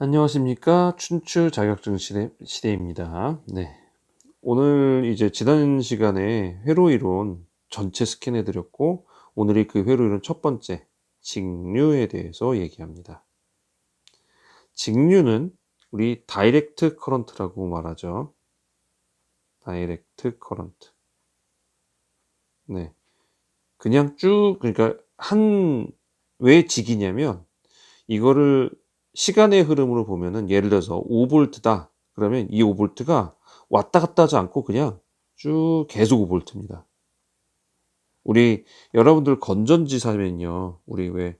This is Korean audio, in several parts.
안녕하십니까. 춘추 자격증 시대입니다. 네. 오늘 이제 지난 시간에 회로 이론 전체 스캔해 드렸고, 오늘이 그 회로 이론 첫 번째, 직류에 대해서 얘기합니다. 직류는 우리 다이렉트 커런트라고 말하죠. 다이렉트 커런트. 네. 그냥 쭉, 그러니까 왜 직이냐면, 이거를 시간의 흐름으로 보면은 예를 들어서 5볼트다. 그러면 이 5볼트가 왔다 갔다 하지 않고 그냥 쭉 계속 5볼트입니다. 우리 여러분들 건전지 사면요. 우리 왜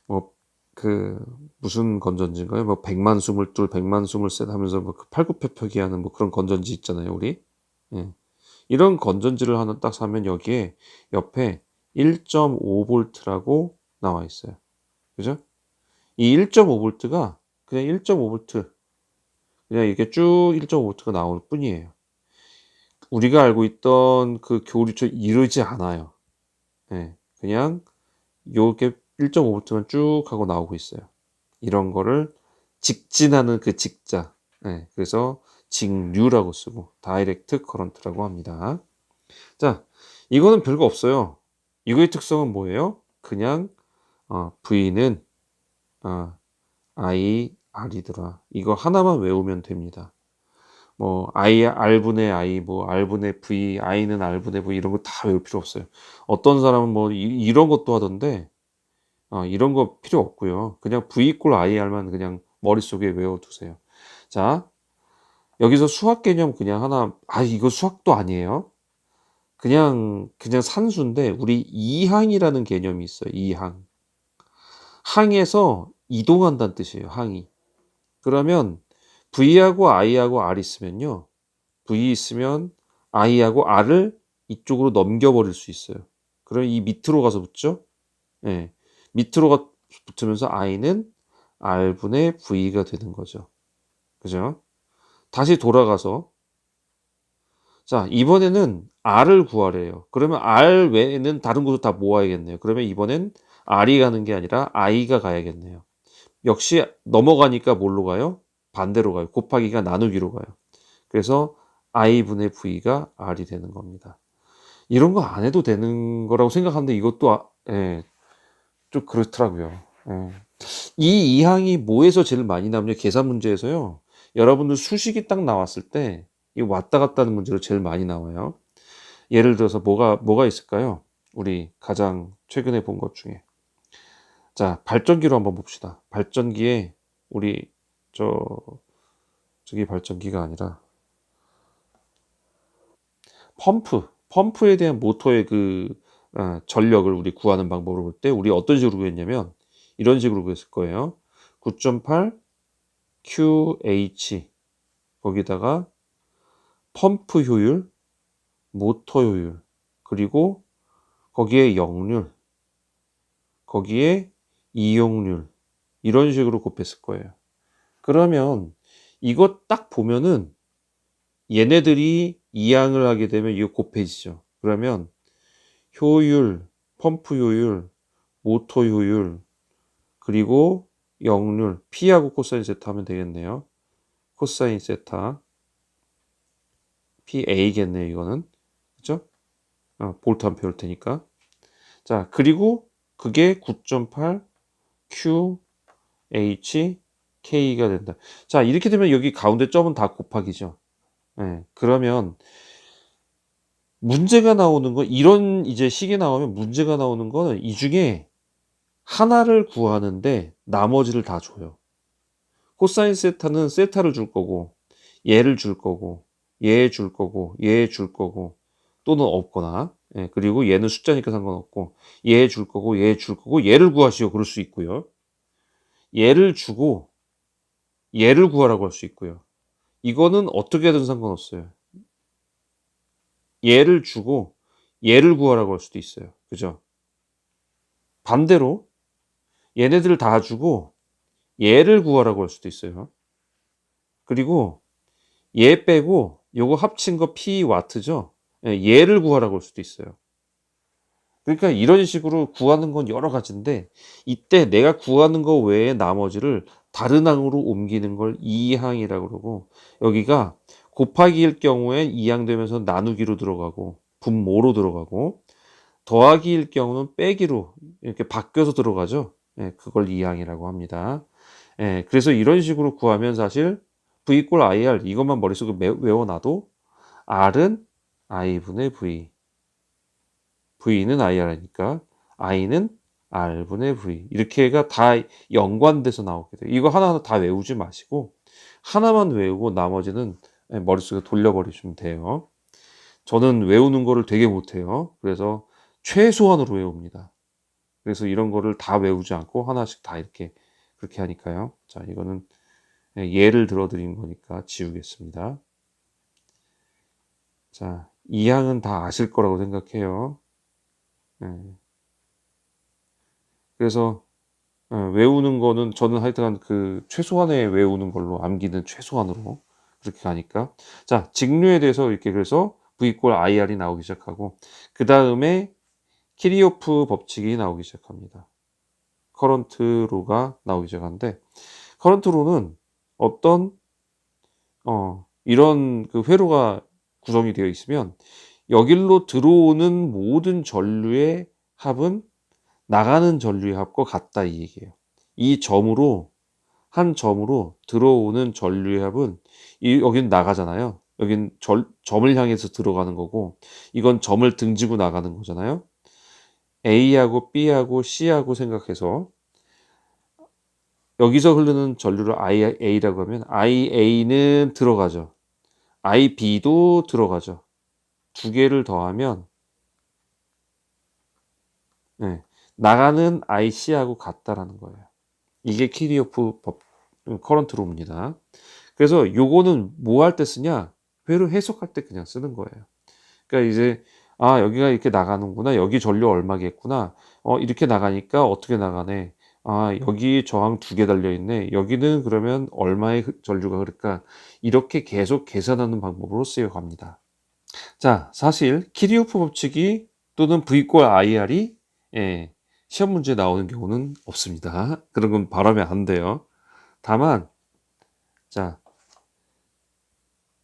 뭐 무슨 건전지인가요? 뭐 100만 스물둘, 100만 스물셋 하면서 뭐 그 팔굽혀펴기 하는 뭐 그런 건전지 있잖아요, 우리. 예. 이런 건전지를 하나 딱 사면 여기에 옆에 1.5볼트라고 나와 있어요. 그죠? 이 1.5볼트가 그냥 1.5볼트, 그냥 이렇게 쭉 1.5볼트가 나올 뿐이에요. 우리가 알고 있던 그 교리처럼 이러지 않아요. 예. 그냥 요게 1.5볼트만 쭉 하고 나오고 있어요. 이런 거를 직진하는 그 직자. 예. 그래서 직류라고 쓰고 다이렉트 커런트라고 합니다. 자, 이거는 별거 없어요. 이거의 특성은 뭐예요? 그냥 V는 I, R이더라. 이거 하나만 외우면 됩니다. 뭐 I, R분의 I, 뭐 R분의 V, I는 R분의 V 이런 거 다 외울 필요 없어요. 어떤 사람은 뭐 이런 것도 하던데 이런 거 필요 없고요. 그냥 V 이꼴 IR만 그냥 머릿속에 외워두세요. 자, 여기서 수학 개념 그냥 하나, 이거 수학도 아니에요. 그냥 산수인데 우리 이항이라는 개념이 있어요. 이항. 항에서 이동한다는 뜻이에요. 항이. 그러면 V하고 I하고 R 있으면요. V 있으면 I하고 R을 이쪽으로 넘겨버릴 수 있어요. 그럼 이 밑으로 가서 붙죠? 예. 붙으면서 I는 R분의 V가 되는 거죠. 그죠? 다시 돌아가서, 자, 이번에는 R을 구하래요. 그러면 R 외에는 다른 곳을 다 모아야겠네요. 그러면 이번엔 R이 가는 게 아니라 I가 가야겠네요. 역시 넘어가니까 뭘로 가요? 반대로 가요. 곱하기가 나누기로 가요. 그래서 I분의 V가 R이 되는 겁니다. 이런 거 안 해도 되는 거라고 생각하는데 이것도 예, 좀 그렇더라고요. 예. 이 이항이 뭐에서 제일 많이 나오냐? 계산 문제에서요. 여러분들 수식이 딱 나왔을 때 이 왔다 갔다 하는 문제로 제일 많이 나와요. 예를 들어서 뭐가 있을까요? 우리 가장 최근에 본 것 중에. 자, 발전기로 한번 봅시다. 발전기에 우리 저 저기 발전기가 아니라 펌프에 대한 모터의 전력을 우리 구하는 방법으로 볼 때 우리 어떤 식으로 구했냐면 이런 식으로 구했을 거예요. 9.8 QH 거기다가 펌프 효율, 모터 효율, 그리고 거기에 역률, 거기에 이용률 이런 식으로 곱했을 거예요. 그러면 이거 딱 보면은 얘네들이 이항을 하게 되면 이거 곱해지죠. 그러면 효율, 펌프 효율, 모터 효율, 그리고 역률, P하고 코사인 세타 하면 되겠네요. 코사인 세타, PA겠네요, 이거는. 그죠? 볼트 암페어일 테니까. 자, 그리고 그게 9.8 QH K가 된다. 자, 이렇게 되면 여기 가운데 점은 다 곱하기죠. 예, 그러면 문제가 나오는 거, 이런 이제 식이 나오면 문제가 나오는 거는 이 중에 하나를 구하는데 나머지를 다 줘요. 코사인 세타는 세타를 줄 거고, 얘를 줄 거고, 얘 줄 거고, 얘 줄 거고, 또는 없거나, 예, 그리고 얘는 숫자니까 상관없고, 얘 줄 거고, 얘 줄 거고, 얘를 구하시오. 그럴 수 있고요. 얘를 주고, 얘를 구하라고 할 수 있고요. 이거는 어떻게 하든 상관없어요. 얘를 주고, 얘를 구하라고 할 수도 있어요. 그죠? 반대로, 얘네들을 다 주고, 얘를 구하라고 할 수도 있어요. 그리고 얘 빼고 요거 합친 거 P 와트죠. 예, 얘를 구하라고 할 수도 있어요. 그러니까 이런 식으로 구하는 건 여러 가지인데 이때 내가 구하는 거 외에 나머지를 다른 항으로 옮기는 걸 이항이라고 그러고 여기가 곱하기일 경우에 이항되면서 나누기로 들어가고 분모로 들어가고 더하기일 경우는 빼기로 이렇게 바뀌어서 들어가죠. 예, 그걸 이항이라고 합니다. 예, 그래서 이런 식으로 구하면 사실 v 이퀄 ir 이것만 머릿속에 외워놔도 r은 i분의 v, v는 ir이니까 i는 r분의 v 이렇게가 다 연관돼서 나오게 돼요. 이거 하나하나 다 외우지 마시고 하나만 외우고 나머지는 머릿속에 돌려버리시면 돼요. 저는 외우는 거를 되게 못해요. 그래서 최소한으로 외웁니다. 그래서 이런 거를 다 외우지 않고 하나씩 다 이렇게 그렇게 하니까요. 자, 이거는 예를 들어 드린 거니까 지우겠습니다. 자, 이 항은 다 아실 거라고 생각해요. 그래서 외우는 거는 저는 하여튼 그 최소한에 외우는 걸로 암기는 최소한으로 그렇게 가니까 자 직류에 대해서 이렇게 그래서 V 이퀄 IR이 나오기 시작하고 그 다음에 키리오프 법칙이 나오기 시작합니다. 커런트 로가 나오기 시작하는데 커런트 로는 어떤 이런 그 회로가 구성이 되어 있으면 여길로 들어오는 모든 전류의 합은 나가는 전류의 합과 같다 이 얘기예요. 이 점으로 한 점으로 들어오는 전류의 합은 여긴 나가잖아요. 여긴 점을 향해서 들어가는 거고 이건 점을 등지고 나가는 거잖아요. A하고 B하고 C하고 생각해서 여기서 흐르는 전류를 IA라고 하면 IA는 들어가죠. IB도 들어가죠. 두 개를 더하면 네, 나가는 IC하고 같다라는 거예요. 이게 키리오프 커런트 로입니다. 그래서 요거는 뭐 할 때 쓰냐? 회로 해석할 때 그냥 쓰는 거예요. 그러니까 이제 여기가 이렇게 나가는구나. 여기 전류 얼마겠구나. 이렇게 나가니까 어떻게 나가네. 여기 저항 두 개 달려 있네. 여기는 그러면 얼마의 전류가 흐를까? 이렇게 계속 계산하는 방법으로 쓰여 갑니다. 자, 사실 키리오프 법칙이 또는 V 이퀄 IR이 시험 문제에 나오는 경우는 없습니다. 그런 건 바라면 안 돼요. 다만 자,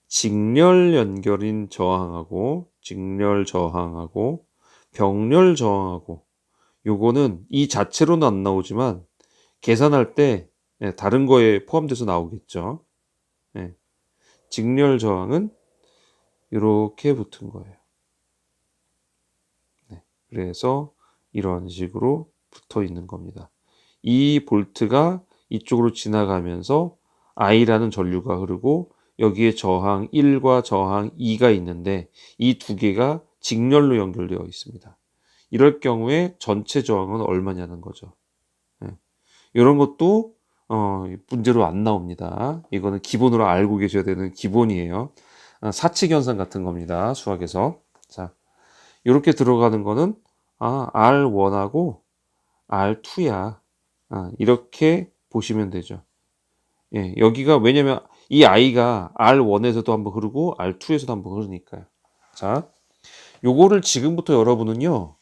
직렬 연결인 저항하고 직렬 저항하고 병렬 저항하고 요거는 이 자체로는 안 나오지만 계산할 때 다른 거에 포함돼서 나오겠죠. 직렬 저항은 이렇게 붙은 거예요. 그래서 이런 식으로 붙어 있는 겁니다. 이 볼트가 이쪽으로 지나가면서 I라는 전류가 흐르고 여기에 저항 1과 저항 2가 있는데 이 두 개가 직렬로 연결되어 있습니다. 이럴 경우에 전체 저항은 얼마냐는 거죠. 이런 것도 문제로 안 나옵니다. 이거는 기본으로 알고 계셔야 되는 기본이에요. 사칙 현상 같은 겁니다. 수학에서. 자, 이렇게 들어가는 거는 R1하고 R2야. 이렇게 보시면 되죠. 예, 여기가 왜냐면 이 I가 R1에서도 한번 흐르고 R2에서도 한번 흐르니까요. 자, 요거를 지금부터 여러분은요.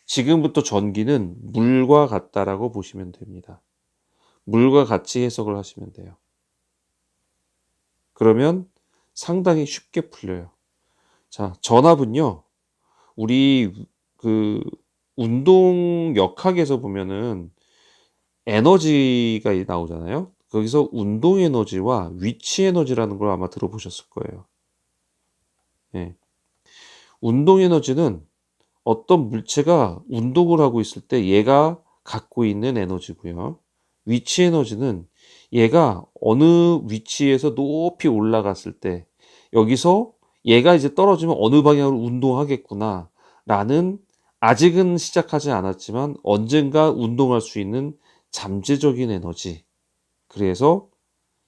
지금부터 전기는 물과 같다라고 보시면 됩니다. 물과 같이 해석을 하시면 돼요. 그러면 상당히 쉽게 풀려요. 자, 전압은요. 우리 그 운동 역학에서 보면은 에너지가 나오잖아요. 거기서 운동 에너지와 위치 에너지라는 걸 아마 들어보셨을 거예요. 예. 운동 에너지는 어떤 물체가 운동을 하고 있을 때 얘가 갖고 있는 에너지고요. 위치 에너지는 얘가 어느 위치에서 높이 올라갔을 때 여기서 얘가 이제 떨어지면 어느 방향으로 운동하겠구나 라는 아직은 시작하지 않았지만 언젠가 운동할 수 있는 잠재적인 에너지. 그래서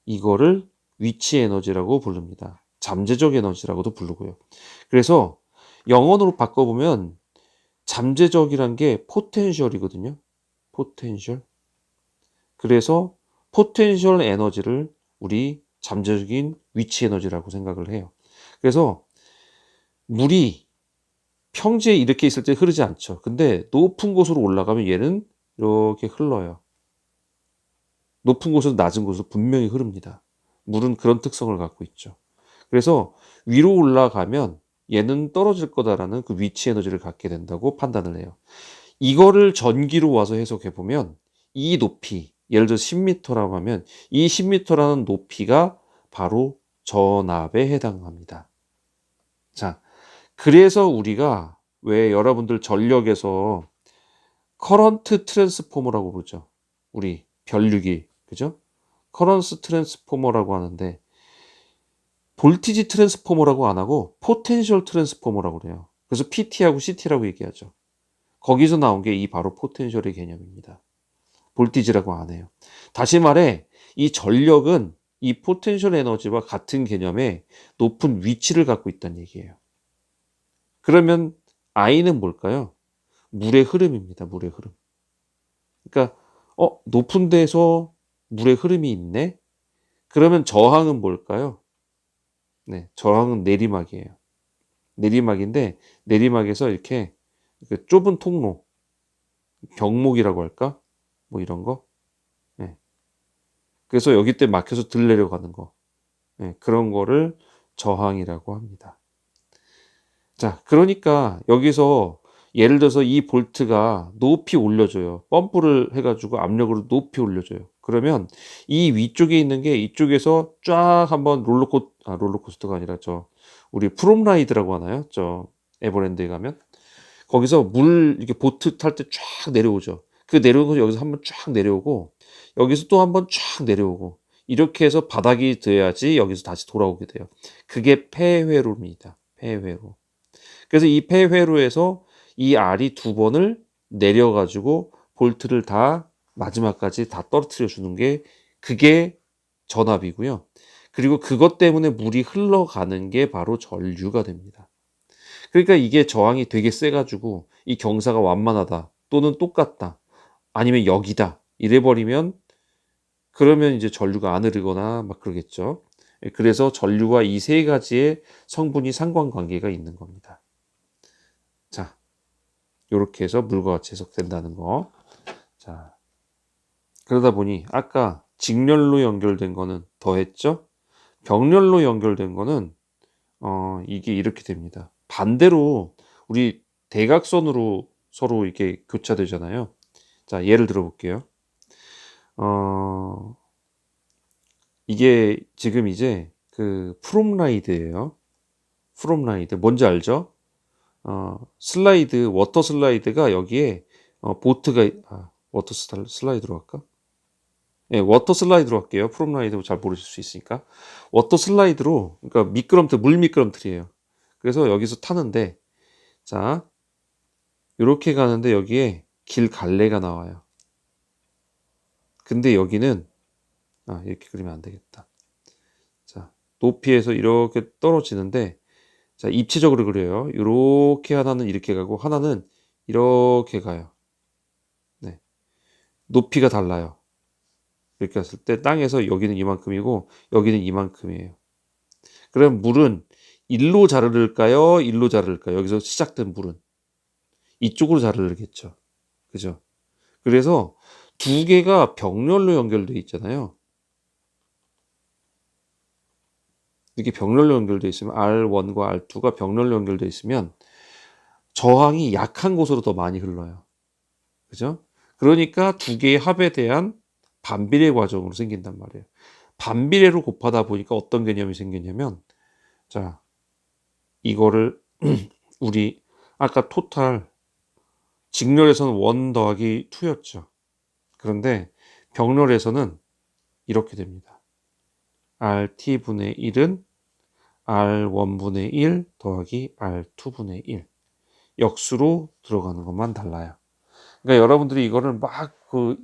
이거를 위치 에너지라고 부릅니다. 잠재적 에너지라고도 부르고요. 그래서 영어로 바꿔보면 잠재적이란 게 포텐셜이거든요. 포텐셜. 그래서 포텐셜 에너지를 우리 잠재적인 위치 에너지라고 생각을 해요. 그래서 물이 평지에 이렇게 있을 때 흐르지 않죠. 근데 높은 곳으로 올라가면 얘는 이렇게 흘러요. 높은 곳에서 낮은 곳으로 분명히 흐릅니다. 물은 그런 특성을 갖고 있죠. 그래서 위로 올라가면 얘는 떨어질 거다라는 그 위치 에너지를 갖게 된다고 판단을 해요. 이거를 전기로 와서 해석해 보면 이 높이, 예를 들어 10m라고 하면 이 10m라는 높이가 바로 전압에 해당합니다. 자, 그래서 우리가 왜 여러분들 전력에서 커런트 트랜스포머라고 부르죠. 우리 변류기, 그죠? 커런스 트랜스포머라고 하는데 볼티지 트랜스포머라고 안 하고 포텐셜 트랜스포머라고 그래요. 그래서 PT하고 CT라고 얘기하죠. 거기서 나온 게 이 바로 포텐셜의 개념입니다. 볼티지라고 안 해요. 다시 말해 이 전력은 이 포텐셜 에너지와 같은 개념의 높은 위치를 갖고 있다는 얘기예요. 그러면 I는 뭘까요? 물의 흐름입니다. 물의 흐름. 그러니까 높은 데서 물의 흐름이 있네? 그러면 저항은 뭘까요? 네, 저항은 내리막이에요. 내리막인데 내리막에서 이렇게 좁은 통로, 경목이라고 할까? 뭐 이런 거. 네. 그래서 여기 때 막혀서 들 내려가는 거. 네, 그런 거를 저항이라고 합니다. 자, 그러니까 여기서 예를 들어서 이 볼트가 높이 올려줘요. 펌프를 해가지고 압력으로 높이 올려줘요. 그러면 이 위쪽에 있는 게 이쪽에서 쫙 한번 롤러코스터가 아니라 우리 프롬라이드라고 하나요? 에버랜드에 가면 거기서 물 이렇게 보트 탈 때 쫙 내려오죠. 그 내려오고 여기서 한번 쫙 내려오고 여기서 또 한번 쫙 내려오고 이렇게 해서 바닥이 돼야지 여기서 다시 돌아오게 돼요. 그게 폐회로입니다. 폐회로. 그래서 이 폐회로에서 이 알이 두 번을 내려가지고 볼트를 다 마지막까지 다 떨어뜨려 주는 게 그게 전압이고요. 그리고 그것 때문에 물이 흘러가는 게 바로 전류가 됩니다. 그러니까 이게 저항이 되게 세가지고 이 경사가 완만하다 또는 똑같다 아니면 여기다 이래버리면 그러면 이제 전류가 안 흐르거나 막 그러겠죠. 그래서 전류와 이 세 가지의 성분이 상관관계가 있는 겁니다. 자, 요렇게 해서 물과 같이 해석된다는 거. 자, 그러다 보니 아까 직렬로 연결된 거는 더했죠? 병렬로 연결된 거는 이게 이렇게 됩니다. 반대로 우리 대각선으로 서로 이렇게 교차되잖아요. 자, 예를 들어 볼게요. 이게 지금 이제 그 프롬라이드예요. 프롬라이드 뭔지 알죠? 슬라이드 워터 슬라이드가 여기에 보트가 워터 슬라이드로 할까? 예, 워터 슬라이드로 할게요. 프롬라이드 잘 모르실 수 있으니까. 워터 슬라이드로 그러니까 미끄럼틀 물 미끄럼틀이에요. 그래서 여기서 타는데 자, 이렇게 가는데 여기에 길 갈래가 나와요. 근데 여기는 이렇게 그리면 안 되겠다. 자, 높이에서 이렇게 떨어지는데 자, 입체적으로 그려요. 이렇게 하나는 이렇게 가고 하나는 이렇게 가요. 네. 높이가 달라요. 이렇게 갔을 때 땅에서 여기는 이만큼이고 여기는 이만큼이에요. 그럼 물은 일로 자르를까요? 일로 자르를까요? 여기서 시작된 물은 이쪽으로 자르겠죠. 그죠? 그래서 두 개가 병렬로 연결되어 있잖아요. 이렇게 병렬로 연결되어 있으면 R1과 R2가 병렬로 연결되어 있으면 저항이 약한 곳으로 더 많이 흘러요. 그죠? 그러니까 두 개의 합에 대한 반비례 과정으로 생긴단 말이에요. 반비례로 곱하다 보니까 어떤 개념이 생기냐면 자, 이거를 우리 아까 토탈 직렬에서는 1 더하기 2였죠. 그런데 병렬에서는 이렇게 됩니다. RT분의 1은 R1분의 1 더하기 R2분의 1 역수로 들어가는 것만 달라요. 그러니까 여러분들이 이거를 막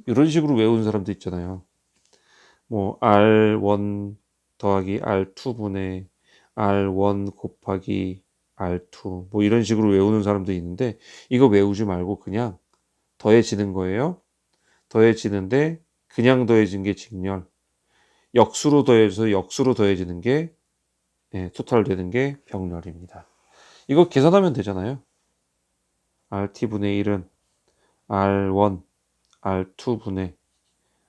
이런 식으로 외우는 사람도 있잖아요. 뭐 R1 더하기 R2분의 R1 곱하기 R2 뭐 이런 식으로 외우는 사람도 있는데 이거 외우지 말고 그냥 더해지는 거예요. 더해지는데 그냥 더해진 게 직렬, 역수로 더해져서 역수로 더해지는 게 토탈 되는 게 병렬입니다. 이거 계산하면 되잖아요. RT분의 1은 R1, R2분의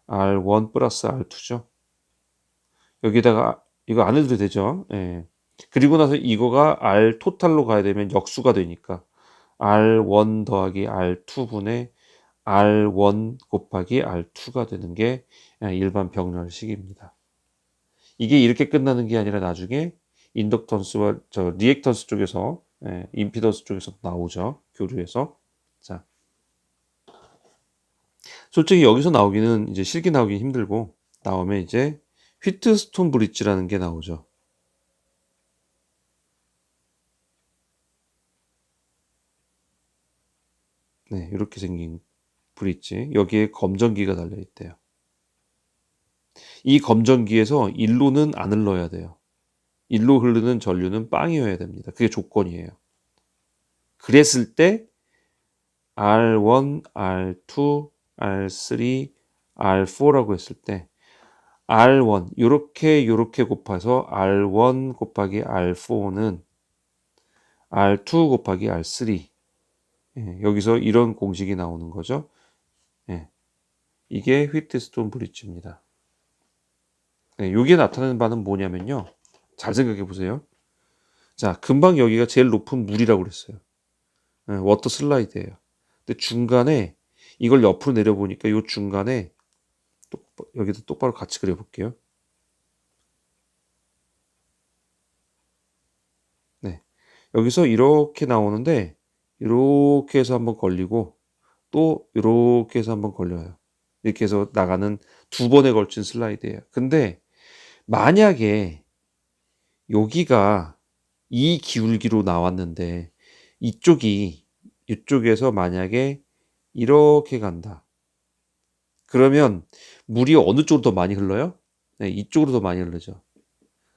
R1 플러스 R2죠. 여기다가 이거 안 해도 되죠. 예. 그리고 나서 이거가 R 토탈로 가야 되면 역수가 되니까 R1 더하기 R2분의 R1 곱하기 R2가 되는 게 일반 병렬식입니다. 이게 이렇게 끝나는 게 아니라 나중에 인덕턴스와 리액턴스 쪽에서 임피던스 쪽에서 나오죠. 교류에서. 자, 솔직히 여기서 나오기는 이제 실기 나오기 힘들고 나오면 이제 휘트스톤 브릿지라는 게 나오죠. 네, 이렇게 생긴 브릿지. 여기에 검전기가 달려 있대요. 이 검전기에서 일로는 안 흘러야 돼요. 일로 흐르는 전류는 빵이어야 됩니다. 그게 조건이에요. 그랬을 때 R1, R2, R3, R4라고 했을 때 R1 요렇게 곱해서 R1 곱하기 R4는 R2 곱하기 R3 여기서 이런 공식이 나오는 거죠. 예, 이게 휘트스톤 브릿지입니다. 이게 나타내는 바는 뭐냐면요. 잘 생각해 보세요. 자, 금방 여기가 제일 높은 물이라고 그랬어요. 워터 슬라이드예요. 근데 중간에 이걸 옆으로 내려보니까 이 중간에 여기도 똑바로 같이 그려볼게요. 네, 여기서 이렇게 나오는데 이렇게 해서 한번 걸리고 또 이렇게 해서 한번 걸려요. 이렇게 해서 나가는 두 번에 걸친 슬라이드예요. 근데 만약에 여기가 이 기울기로 나왔는데 이쪽에서 만약에 이렇게 간다. 그러면 물이 어느 쪽으로 더 많이 흘러요? 네, 이쪽으로 더 많이 흐르죠.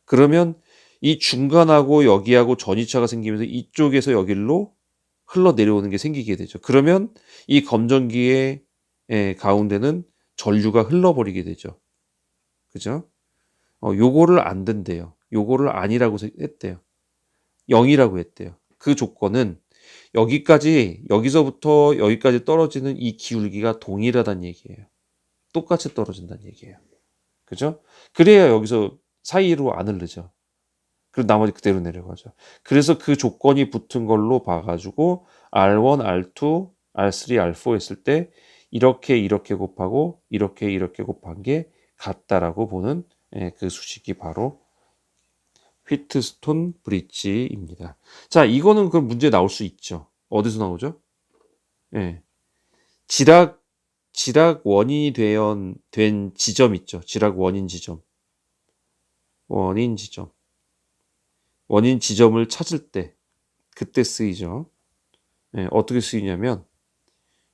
그러면 이 중간하고 여기하고 전이차가 생기면서 이쪽에서 여기로 흘러 내려오는 게 생기게 되죠. 그러면 이 검전기의 가운데는 전류가 흘러버리게 되죠. 그죠? 요거를 안 된대요. 요거를 아니라고 했대요. 0이라고 했대요. 그 조건은 여기서부터 여기까지 떨어지는 이 기울기가 동일하다는 얘기예요. 똑같이 떨어진다는 얘기예요. 그죠? 그래야 여기서 사이로 안 흐르죠. 그리고 나머지 그대로 내려가죠. 그래서 그 조건이 붙은 걸로 봐가지고 R1, R2, R3, R4 했을 때 이렇게 곱하고 이렇게 곱한 게 같다라고 보는 그 수식이 바로 휘트스톤 브릿지입니다. 자, 이거는 그 문제 나올 수 있죠. 어디서 나오죠? 예. 지락 원인이 된 지점 있죠. 지락 원인 지점. 원인 지점. 원인 지점을 찾을 때 그때 쓰이죠. 예, 어떻게 쓰이냐면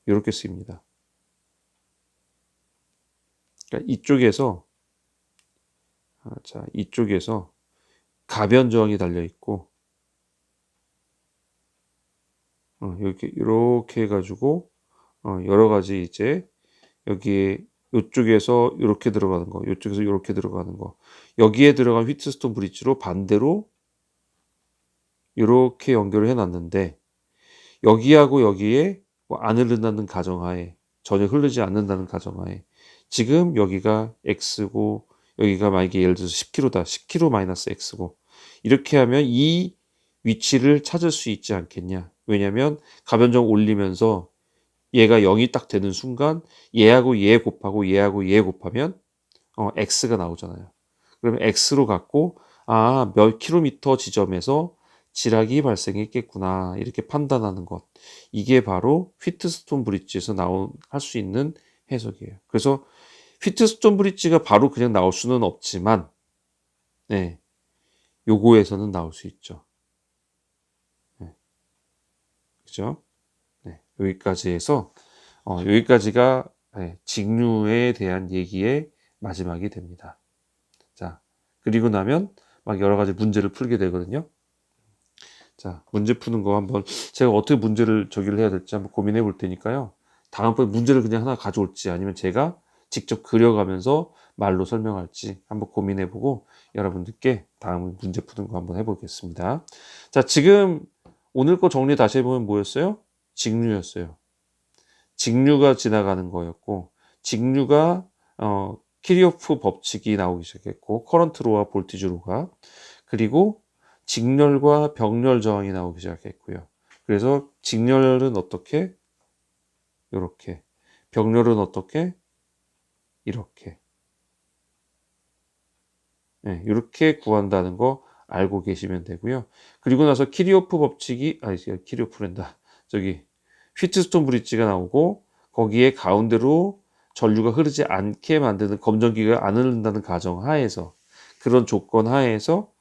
이렇게 쓰입니다. 그러니까 이쪽에서 가변 저항이 달려 있고 이렇게 해가지고 여러 가지 이제 여기에 이쪽에서 이렇게 들어가는 거, 이쪽에서 이렇게 들어가는 거, 여기에 들어간 휘트스톤 브릿지로 반대로 이렇게 연결을 해놨는데 여기하고 여기에 안 흐른다는 가정하에 전혀 흐르지 않는다는 가정하에 지금 여기가 x고 여기가 만약에 예를 들어서 10km다. 10km 마이너스 x고 이렇게 하면 이 위치를 찾을 수 있지 않겠냐. 왜냐하면 가변점 올리면서 얘가 0이 딱 되는 순간 얘하고 얘 곱하고 얘하고 얘 곱하면 x가 나오잖아요. 그러면 x로 갖고 몇 킬로미터 지점에서 지락이 발생했겠구나 이렇게 판단하는 것. 이게 바로 휘트스톤 브릿지에서 할 수 있는 해석이에요. 그래서 휘트스톤 브릿지가 바로 그냥 나올 수는 없지만 네, 요거에서는 나올 수 있죠. 네, 그죠? 네, 여기까지 해서 여기까지가 직류에 대한 얘기의 마지막이 됩니다. 자, 그리고 나면 막 여러 가지 문제를 풀게 되거든요. 자, 문제 푸는 거 한번 제가 어떻게 문제를 저기를 해야 될지 한번 고민해 볼 테니까요. 다음번에 문제를 그냥 하나 가져올지 아니면 제가 직접 그려가면서 말로 설명할지 한번 고민해 보고 여러분들께 다음 문제 푸는 거 한번 해보겠습니다. 자, 지금 오늘 거 정리 다시 해보면 뭐였어요? 직류였어요. 직류가 지나가는 거였고 직류가 키리호프 법칙이 나오기 시작했고 커런트 로와 볼티지 로가 그리고 직렬과 병렬 저항이 나오기 시작했고요. 그래서 직렬은 어떻게? 요렇게. 병렬은 어떻게? 이렇게. 예, 요렇게 구한다는 거 알고 계시면 되고요. 그리고 나서 키리호프 법칙이 키리호프랜다. 저기 휘트스톤 브릿지가 나오고 거기에 가운데로 전류가 흐르지 않게 만드는 검전기가 안 흐른다는 가정 하에서 그런 조건 하에서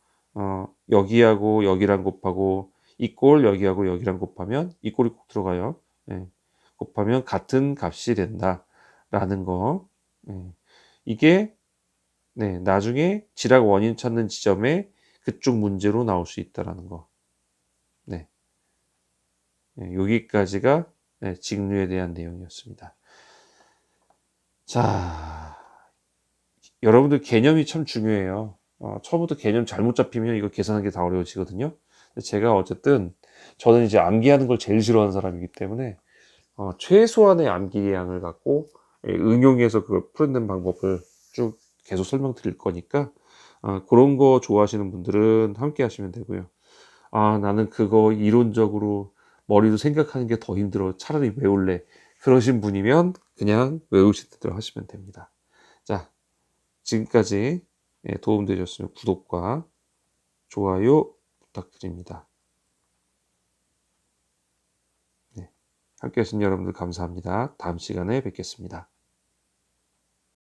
여기하고 여기랑 곱하고 이 꼴 여기하고 여기랑 곱하면 이 꼴이 꼭 들어가요. 예, 곱하면 같은 값이 된다라는 거. 예, 이게 네, 나중에 지락 원인 찾는 지점에 그쪽 문제로 나올 수 있다라는 거. 네, 네, 여기까지가 네, 직류에 대한 내용이었습니다. 자, 여러분들 개념이 참 중요해요. 처음부터 개념 잘못 잡히면 이거 계산하기 다 어려워지거든요. 제가 어쨌든 저는 이제 암기하는 걸 제일 싫어하는 사람이기 때문에 최소한의 암기량을 갖고 응용해서 그걸 풀어내는 방법을 쭉 계속 설명드릴 거니까 그런 거 좋아하시는 분들은 함께 하시면 되고요. 나는 그거 이론적으로 머리로 생각하는 게 더 힘들어. 차라리 외울래. 그러신 분이면 그냥 외우실 대로 하시면 됩니다. 자, 지금까지 도움되셨으면 구독과 좋아요 부탁드립니다. 네, 함께 하신 여러분들 감사합니다. 다음 시간에 뵙겠습니다.